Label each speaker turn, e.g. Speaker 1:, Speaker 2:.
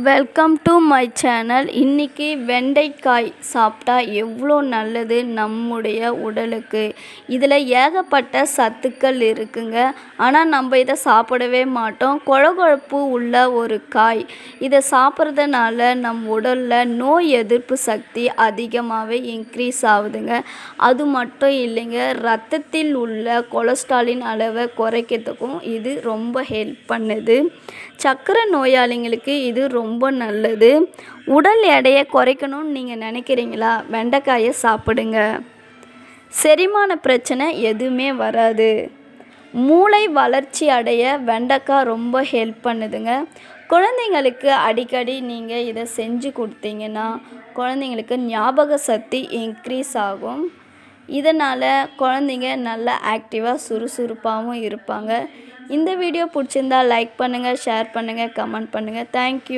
Speaker 1: Welcome to my channel. இன்றைக்கி வெண்டைக்காய் சாப்பிட்டா எவ்வளோ நல்லது நம்முடைய உடலுக்கு. இதில் ஏகப்பட்ட சத்துக்கள் இருக்குங்க. ஆனால் நம்ம இதை சாப்பிடவே மாட்டோம். கொழகொழப்பு உள்ள ஒரு காய். இதை சாப்பிட்றதுனால நம் உடலில் நோய் எதிர்ப்பு சக்தி அதிகமாகவே இன்க்ரீஸ் ஆகுதுங்க. அது மட்டும் இல்லைங்க, ரத்தத்தில் உள்ள கொலஸ்ட்ராலின் அளவை குறைக்கிறதுக்கும் இது ரொம்ப ஹெல்ப் பண்ணுது. சர்க்கரை நோயாளிங்களுக்கு இது ரொம்ப நல்லது. உடல் எடையை குறைக்கணும்னு நீங்கள் நினைக்கிறீங்களா? வெண்டைக்காயை சாப்பிடுங்க. செரிமான பிரச்சனை எதுவுமே வராது. மூளை வளர்ச்சி அடைய வெண்டைக்காய் ரொம்ப ஹெல்ப் பண்ணுதுங்க. குழந்தைங்களுக்கு அடிக்கடி நீங்கள் இதை செஞ்சு கொடுத்தீங்கன்னா குழந்தைங்களுக்கு ஞாபக சக்தி இன்க்ரீஸ் ஆகும். இதனால் குழந்தைங்க நல்லா ஆக்டிவாக சுறுசுறுப்பாகவும் இருப்பாங்க. இந்த வீடியோ பிடிச்சிருந்தா லைக் பண்ணுங்கள், ஷேர் பண்ணுங்கள், கமெண்ட் பண்ணுங்கள். தேங்க்யூ.